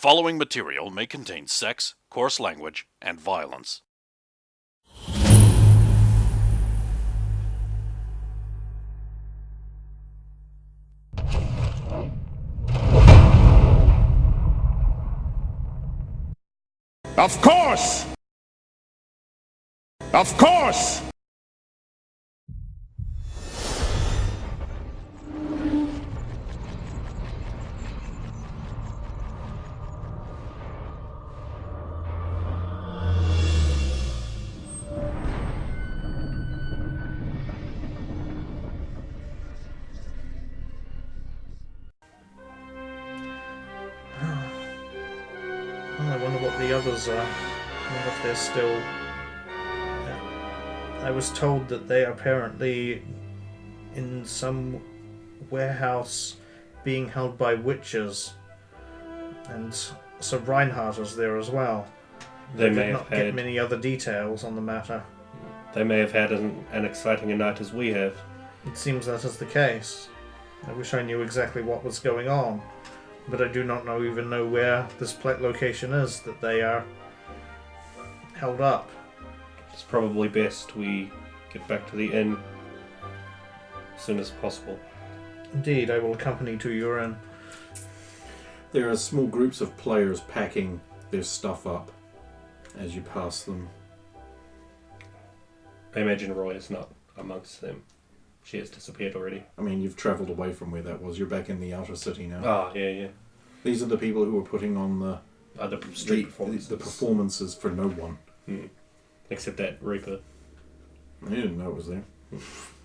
following material may contain sex, coarse language, and violence. Of course! Of course! I wonder what the others are. I wonder if they're still... I was told that they are apparently in some warehouse being held by witches. And Sir Reinhardt is there as well. They I may did have not get had. many other details on the matter. They may have had an exciting a night as we have. It seems that is the case. I wish I knew exactly what was going on, but I do not even know where this location is that they are held up. It's probably best we get back to the inn as soon as possible. Indeed, I will accompany to your inn. There are small groups of players packing their stuff up as you pass them. I imagine Roy is not amongst them. She has disappeared already. I mean, you've travelled away from where that was. You're back in the outer city now. Ah, yeah. These are the people who were putting on the Street performances. The performances for no one. Except that Reaper. They didn't know it was there.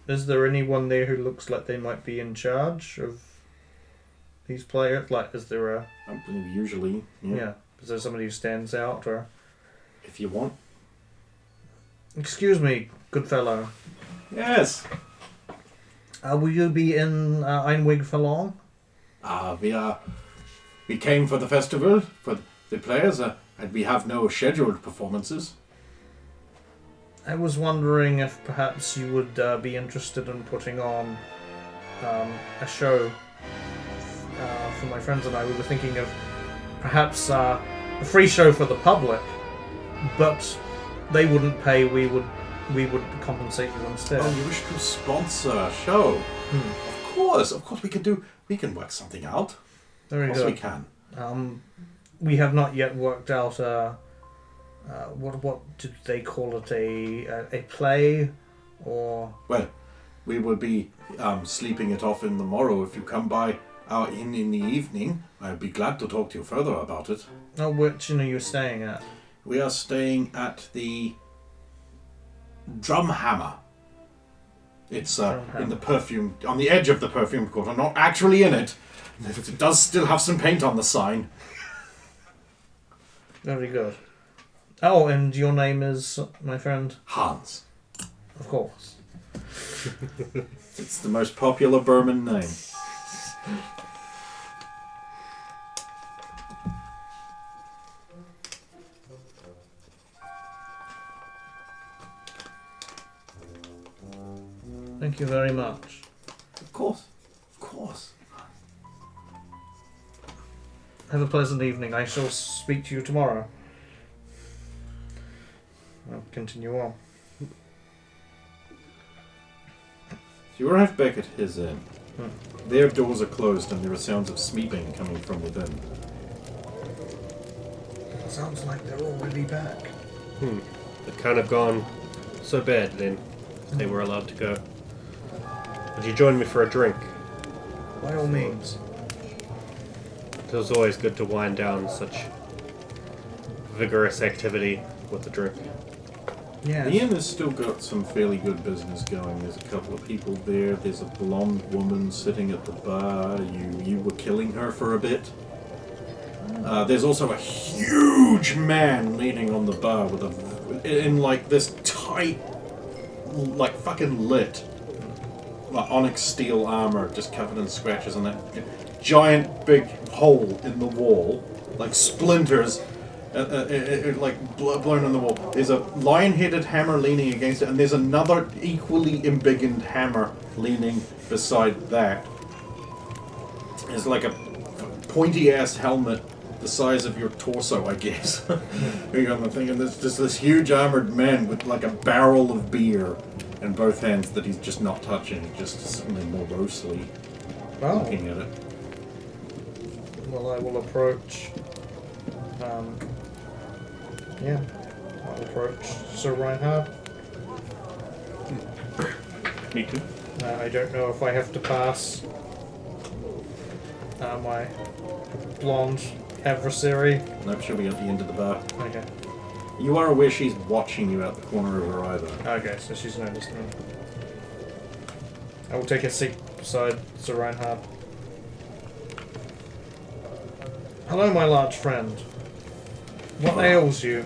Is there anyone there who looks like they might be in charge of these players? Like, is there a... I believe usually, Yeah. Is there somebody who stands out, or... If you want. Excuse me, good fellow. Yes! Will you be in Einwig for long? We came for the festival, for the players, and we have no scheduled performances. I was wondering if perhaps you would be interested in putting on a show for my friends and I. We were thinking of perhaps a free show for the public, but they wouldn't pay. We would compensate you instead. Oh, you wish to sponsor a show? Of course we can work something out. Very Of course good. we can. We have not yet worked out what did they call it, a play, or... Well, we will be sleeping it off in the morrow. If you come by our inn in the evening, I'd be glad to talk to you further about it. Oh, which inn are you staying at? We are staying at the Drumhammer. It's in the perfume, on the edge of the perfume quarter, not actually in it. It does still have some paint on the sign. Very good. Oh, and your name is, my friend? Hans. Of course. It's the most popular Burman name. Thank you very much. Of course. Have a pleasant evening. I shall speak to you tomorrow. I'll continue on. You arrive back at his inn. Their doors are closed and there are sounds of sleeping coming from within. Sounds like they're already back. It kind of gone so bad then they were allowed to go. Would you join me for a drink? By all means. It was always good to wind down such vigorous activity with a drink. Yeah. The inn has still got some fairly good business going. There's a couple of people there. There's a blonde woman sitting at the bar. You were killing her for a bit. There's also a huge man leaning on the bar in like this tight, like fucking lit, like onyx steel armor, just covered in scratches, and that giant big hole in the wall, like splinters. Like blown on the wall. There's a lion-headed hammer leaning against it, and there's another equally embiggened hammer leaning beside that. There's like a pointy-ass helmet the size of your torso, I guess. I'm thinking there's just this huge armored man with like a barrel of beer in both hands that he's just not touching, just suddenly morosely Oh, looking at it. well, I will approach. Yeah, I'll approach Sir Reinhard. Me too. I don't know if I have to pass my blonde adversary. Nope, she'll be at the end of the bar. Okay. You are aware she's watching you out the corner of her eye, though. Okay, so she's noticed me. I will take a seat beside Sir Reinhard. Hello, my large friend. What ails you?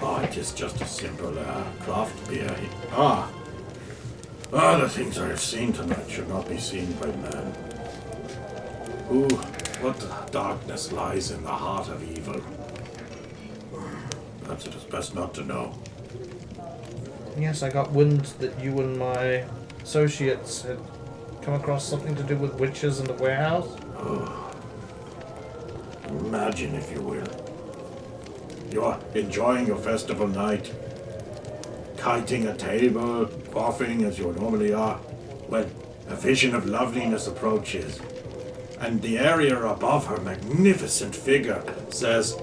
Oh, it is just a simple craft beer. The things I have seen tonight should not be seen by man. Ooh, what darkness lies in the heart of evil? Perhaps it is best not to know. Yes, I got wind that you and my associates had come across something to do with witches in the warehouse. Imagine, if you will. You are enjoying your festival night, kiting a table, quaffing as you normally are, when a vision of loveliness approaches, and the area above her magnificent figure says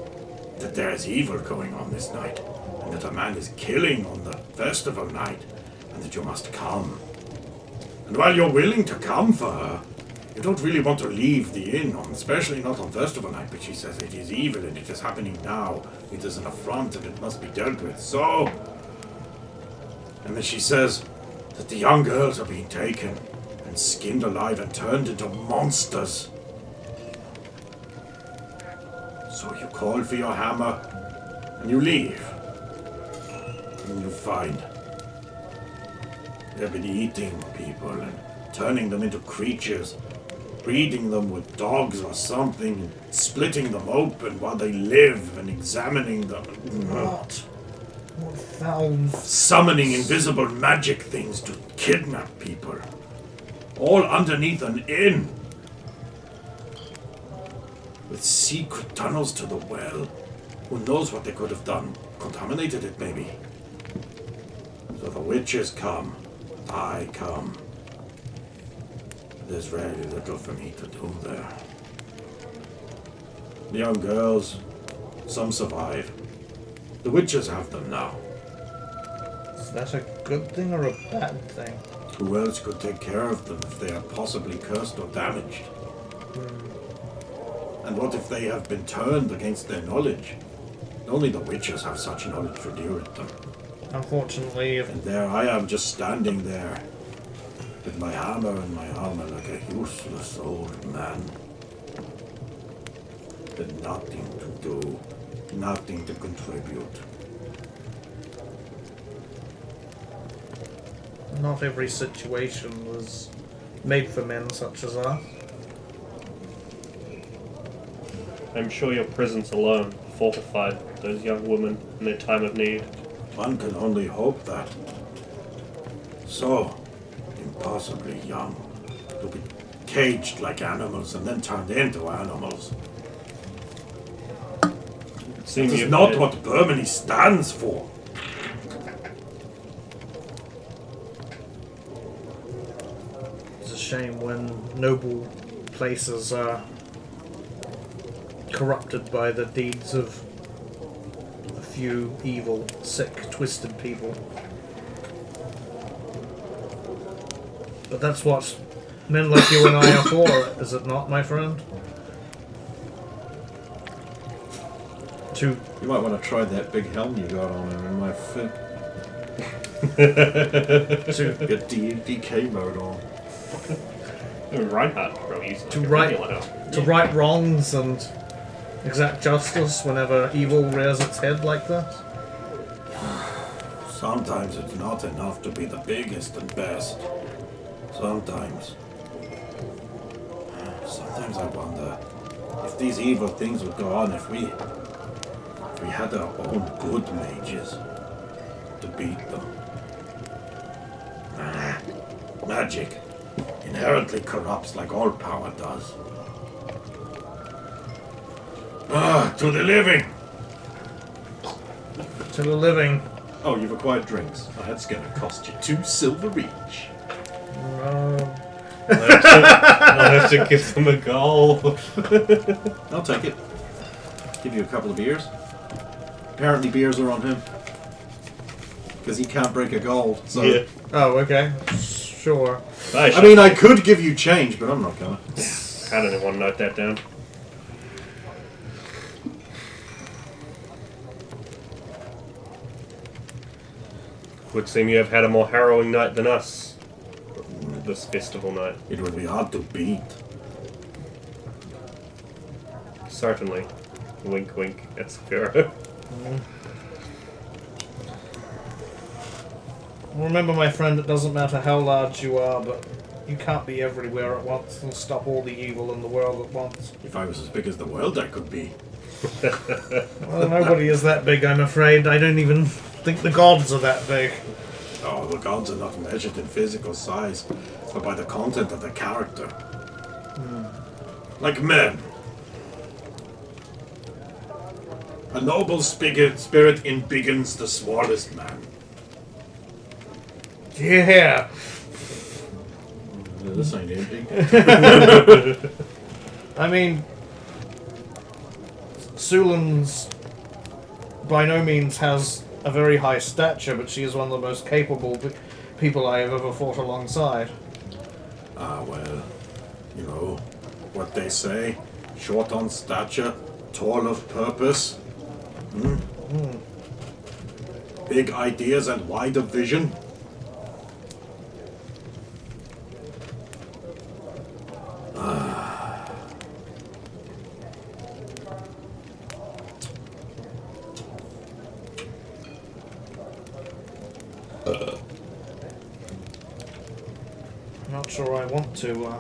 that there is evil going on this night, and that a man is killing on the festival night, and that you must come. And while you're willing to come for her, you don't really want to leave the inn, especially not on festival night, but she says it is evil and it is happening now. It is an affront and it must be dealt with. So... And then she says that the young girls are being taken and skinned alive and turned into monsters. So you call for your hammer and you leave. And you find they've been eating people and turning them into creatures, breeding them with dogs or something, and splitting them open while they live and examining them. What? What foul... Summoning invisible magic things to kidnap people. All underneath an inn. With secret tunnels to the well. Who knows what they could have done? Contaminated it, maybe. So the witches come. I come. There's very little for me to do there. The young girls, some survive. The witches have them now. Is that a good thing or a bad thing? Who else could take care of them if they are possibly cursed or damaged? And what if they have been turned against their knowledge? Only the witches have such knowledge to deal with them. Unfortunately, if... And there I am just standing there, with my hammer and my armor like a useless old man. With nothing to do, nothing to contribute. Not every situation was made for men such as us. I'm sure your presence alone fortified those young women in their time of need. One can only hope that. So, impossibly young, to be caged like animals and then turned into animals. See This me is if not I- what Burmany stands for. It's a shame when noble places are corrupted by the deeds of a few evil, sick, twisted people. But that's what men like you and I are for, is it not, my friend? To You might want to try that big helm you got on him. It might fit. to Get DK mode on. Reinhardt probably used To like a right- regular helm. to right wrongs and exact justice whenever evil rears its head like this. Sometimes it's not enough to be the biggest and best. Sometimes I wonder if these evil things would go on if we had our own good mages to beat them. Magic inherently corrupts like all power does. To the living! To the living. Oh, you've acquired drinks. That's gonna cost you 2 silver each. I'll have to give them a goal. I'll take it. Give you a couple of beers. Apparently beers are on him. Because he can't break a gold. So. Yeah. Oh, okay. Sure. I mean, I could give you change, but I'm not gonna. I don't even want to note that down. Would seem you have had a more harrowing night than us. This festival night. It would be hard to beat. Certainly. Wink wink at Saphira. Remember, my friend, it doesn't matter how large you are, but you can't be everywhere at once and stop all the evil in the world at once. If I was as big as the world, I could be. Well, nobody is that big, I'm afraid. I don't even think the gods are that big. Oh, the gods are not measured in physical size, but by the content of the character. Like men. A noble spirit embiggens the smallest man. Yeah. This ain't empty. I mean, Sulan's by no means has a very high stature, but she is one of the most capable people I have ever fought alongside. Ah, well, you know what they say: short on stature, tall of purpose. Big ideas and wide of vision. I'm not sure I want to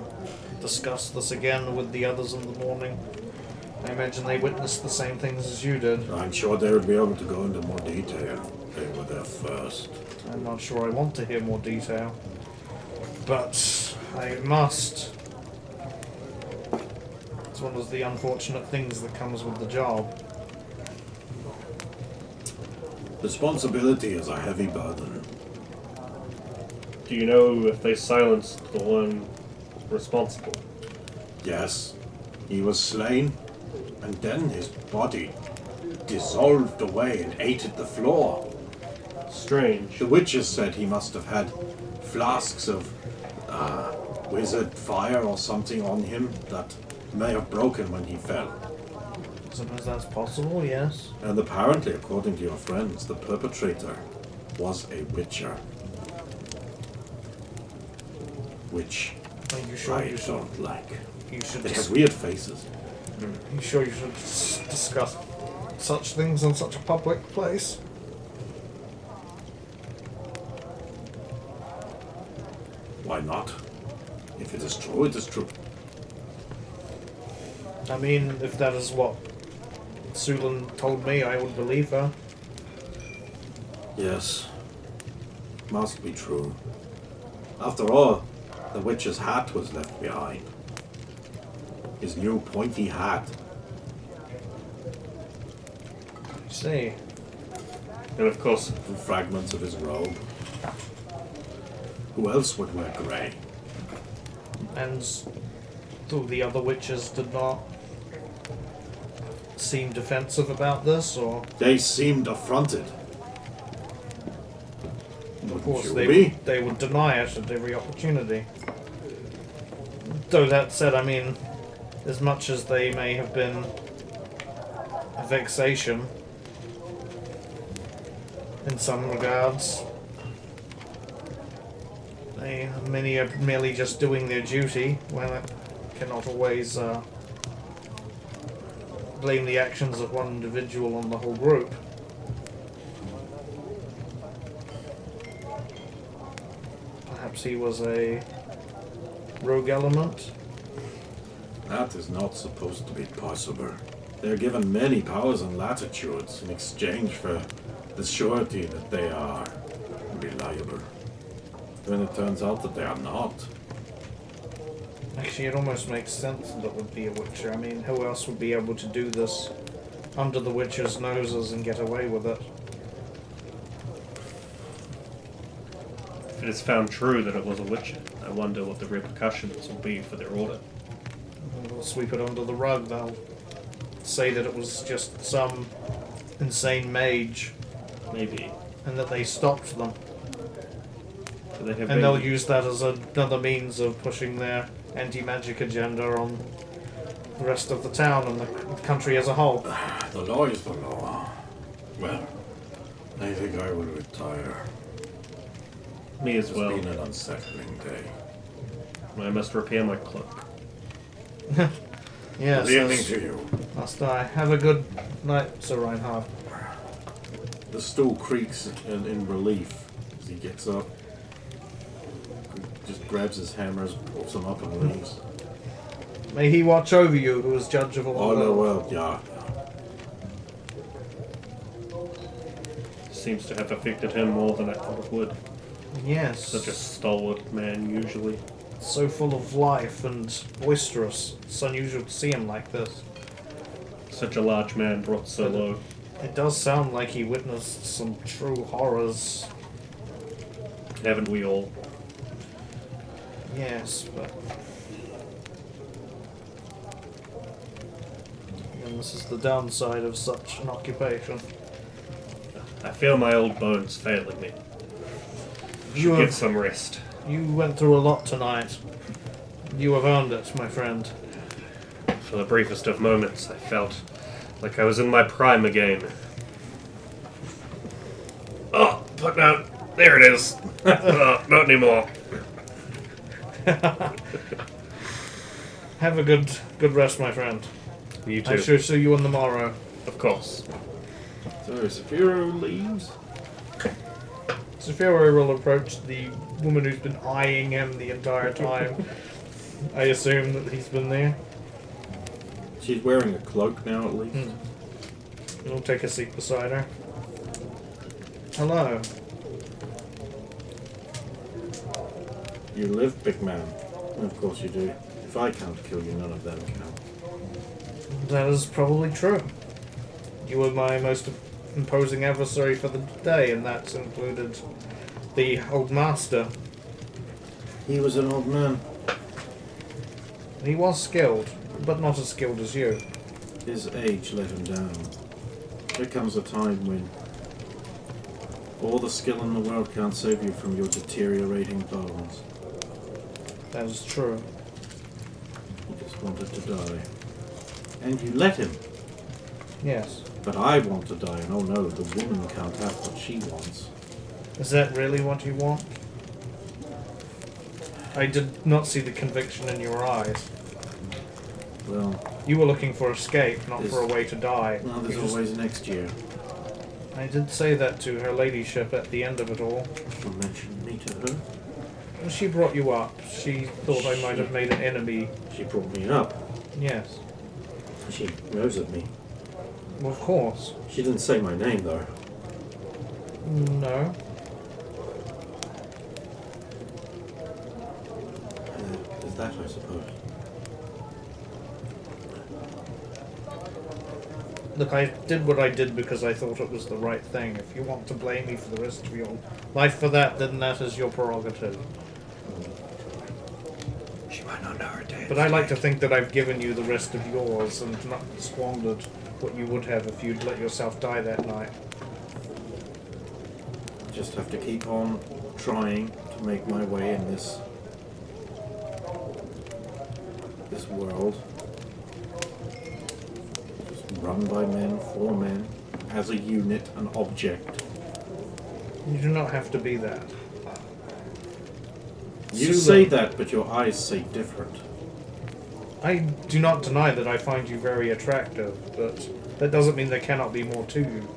discuss this again with the others in the morning. I imagine they witnessed the same things as you did. I'm sure they would be able to go into more detail. They were there first. I'm not sure I want to hear more detail. But I must. It's one of the unfortunate things that comes with the job. Responsibility is a heavy burden. Do you know if they silenced the one responsible? Yes, he was slain, and then his body dissolved away and ate at the floor. Strange. The witches said he must have had flasks of wizard fire or something on him that may have broken when he fell. Suppose that's possible, yes. And apparently, according to your friends, the perpetrator was a witcher. Which Are you sure I you should? don't like. You should. It has weird faces. You sure you should discuss such things in such a public place? Why not? If it is true, it is true. I mean, if that is what Sulan told me, I would believe her. Yes. Must be true. After all, the witch's hat was left behind. His new pointy hat. You see. And of course, And fragments of his robe. Who else would wear grey? And the other witches did not seem defensive about this, or They seemed affronted. of course you they be? they would deny it at every opportunity. Though that said, I mean, as much as they may have been a vexation in some regards, many are merely just doing their duty. Well, it cannot always blame the actions of one individual on the whole group. Perhaps he was a rogue element. That is not supposed to be possible. They are given many powers and latitudes in exchange for the surety that they are reliable. When it turns out that they are not. Actually, it almost makes sense that it would be a Witcher. I mean, who else would be able to do this under the Witcher's noses and get away with it? If it is found true that it was a witcher, I wonder what the repercussions will be for their order. They'll sweep it under the rug. They'll say that it was just some insane mage Maybe. and that they stopped them. So they have And they'll been- use that as another means of pushing their anti-magic agenda on the rest of the town and the country as a whole. The law is the law. Well, I think I will retire. Me as It's well. been an unsettling day. I must repair my cloak. Yes, Good evening to you. must I. Have a good night, Sir Reinhard. The stool creaks in relief as he gets up. Just grabs his hammers, pulls them up and leaves. May he watch over you, who is judge of all Oh the no, world. well, yeah. Seems to have affected him more than I thought it would. Yes. Such a stalwart man, usually. So full of life and boisterous. It's unusual to see him like this. Such a large man brought so low. It does sound like he witnessed some true horrors. Haven't we all? Yes, but... And this is the downside of such an occupation. I feel my old bones failing me. You Should get have, some rest. you went through a lot tonight. You have earned it, my friend. For the briefest of moments, I felt like I was in my prime again. Oh, but no, there it is. Oh, not anymore. Have a good rest, my friend. You too. I shall see you on the morrow. Of course. So Saphiro leaves. Saphira will approach the woman who's been eyeing him the entire time. I assume that he's been there. She's wearing a cloak now, at least. He'll take a seat beside her. Hello. You live, big man. Of course you do. If I can't kill you, none of them can. That is probably true. You were my most imposing adversary for the day, and that's included the old master. He was an old man. He was skilled, but not as skilled as you. His age let him down. There comes a time when all the skill in the world can't save you from your deteriorating bones. That is true. He just wanted to die. And you let him. Yes. But I want to die, and oh no, the woman can't have what she wants. Is that really what you want? I did not see the conviction in your eyes. Well, You were looking for escape, not for a way to die. well, there's You just- always next year. I did say that to her ladyship at the end of it all. She'll mention me to her. When she brought you up, she thought I might have made an enemy. She brought me up. Yes. She knows of me. Well, of course. She didn't say my name, though. No. Is that, I suppose. Look, I did what I did because I thought it was the right thing. If you want to blame me for the rest of your life for that, then that is your prerogative. She might not know her day. But I like to think that I've given you the rest of yours and not squandered what you would have if you'd let yourself die that night. Just have to keep on trying to make my way in this world. Just run by men, for men, as a unit, an object. You do not have to be that. You Sula. say that, but your eyes say different. I do not deny that I find you very attractive, but that doesn't mean there cannot be more to you.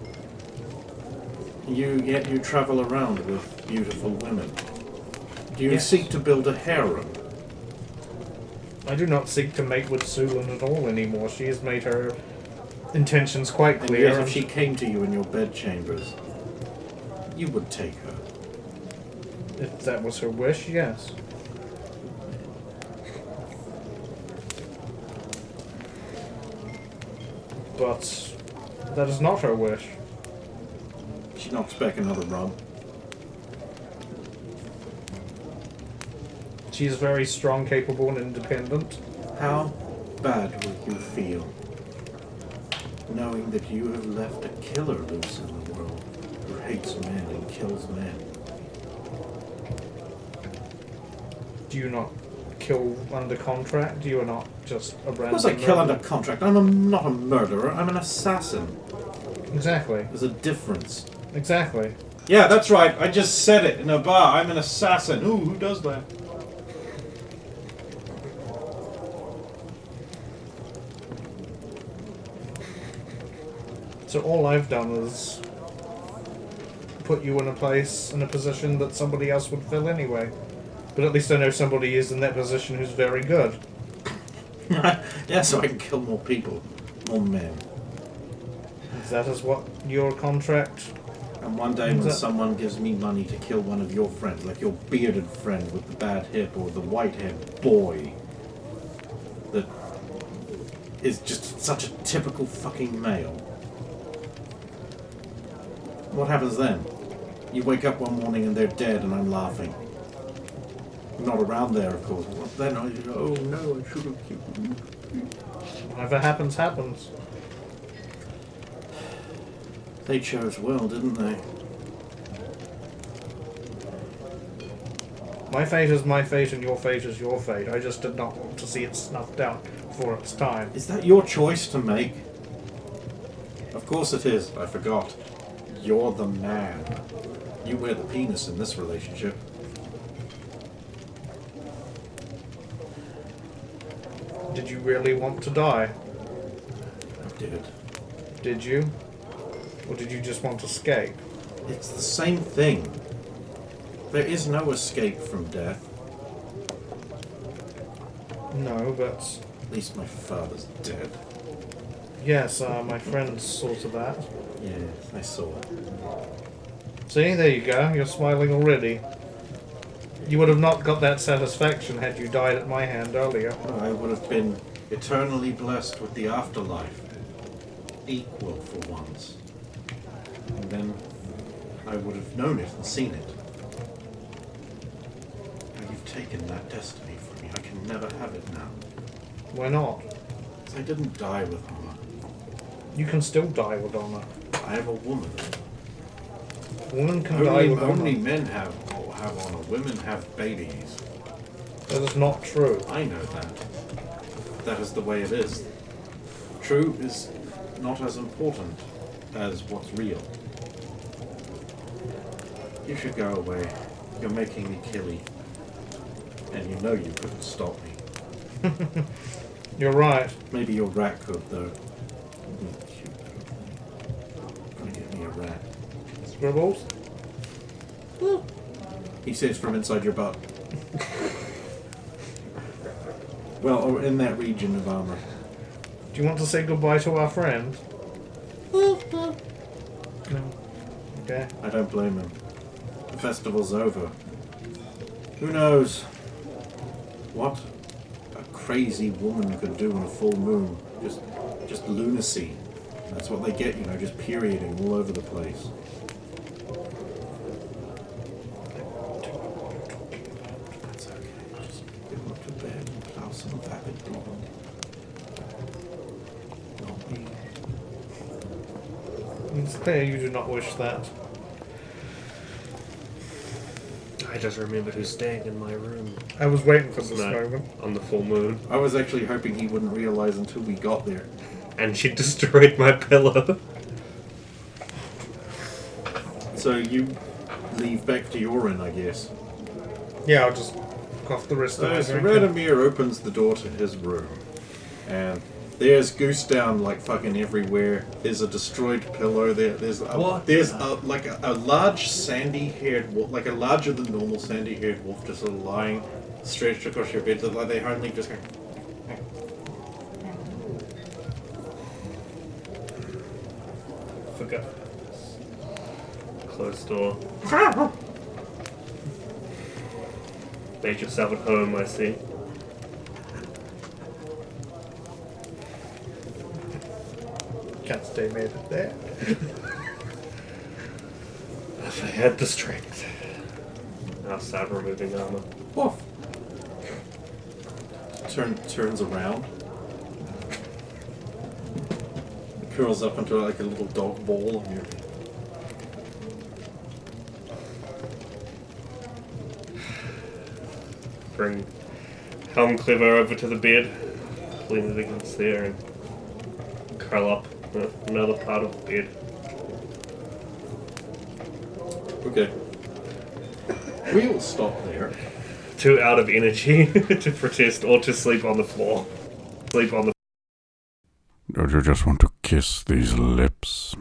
Yet you travel around with beautiful women. Do you Yes. seek to build a harem? I do not seek to mate with Sulan at all anymore. She has made her intentions quite And clear. yet if she came to you in your bedchambers, you would take her. If that was her wish, yes. but that is not her wish. She knocks back another rum. She is very strong, capable, and independent. How bad will you feel knowing that you have left a killer loose in the world who hates men and kills men? Do you not kill under contract? You are not just a random Of course I kill murderer? under contract. Not a murderer. I'm an assassin. Exactly. There's a difference. Exactly. Yeah, that's right. I just said it in a bar. I'm an assassin. Ooh, who does that? So all I've done is put you in a position that somebody else would fill anyway. But at least I know somebody is in that position who's very good. Yeah, so I can kill more people. More men. That is what your contract... And one day when someone gives me money to kill one of your friends, like your bearded friend with the bad hip or the white-haired boy that is just such a typical fucking male, what happens then? You wake up one morning and they're dead and I'm laughing. I'm not around there, of course. What then? Oh no, I should have killed him. Whatever happens, happens. They chose well, didn't they? My fate is my fate and your fate is your fate. I just did not want to see it snuffed out before its time. Is that your choice to make? Of course it is. I forgot. You're the man. You wear the penis in this relationship. Did you really want to die? I did. Did you? Or did you just want to escape? It's the same thing. There is no escape from death. No, but... At least my father's dead. Yes, my friends saw to that. Yes, I saw it. See, there you go. You're smiling already. You would have not got that satisfaction had you died at my hand earlier. I would have been eternally blessed with the afterlife. Equal for once. And then I would have known it and seen it. Now you've taken that destiny from me. I can never have it now. Why not? 'Cause I didn't die with honor. You can still die with honor. I have a woman. A woman can die with Only honor. men have honor. Women have babies. That is not true. I know that. That is the way it is. True is not as important as what's real. You should go away. You're making me killy. And you know you couldn't stop me. You're right. Maybe your rat could, though. Gonna get me a rat. Scribbles? He says from inside your butt. Well, or in that region of armor. Do you want to say goodbye to our friend? No. Okay. I don't blame him. The festival's over. Who knows what a crazy woman could do on a full moon? Just lunacy. That's what they get, you know, just perioding all over the place. That's okay. Just get him up to bed and plow some vapid blonde. Not me. It's clear you do not wish that. I just remembered who's staying in my room I was waiting for this No. moment. on the full moon, I was actually hoping he wouldn't realize until we got there. and she destroyed my pillow. So you leave back to your inn, I guess. Yeah, I'll just cough the rest of my So drink. Radomir opens the door to his room, and there's goose down like fucking everywhere. There's a destroyed pillow. There's a large sandy-haired wolf, like a larger than normal sandy-haired wolf, just sort of lying stretched across your bed, like they're only just going. Forgot. Closed door. Made yourself at home, I see. they made it there. If I had the strength. I'll start removing armor. Woof. Turns around. Curls up into like a little dog ball and you Bring Helm Cleaver over to the bed, lean it against there, and curl up another part of the bed. Okay. We'll stop there. Too out of energy to protest or to sleep on the floor. Sleep on the Don't you just want to kiss these lips?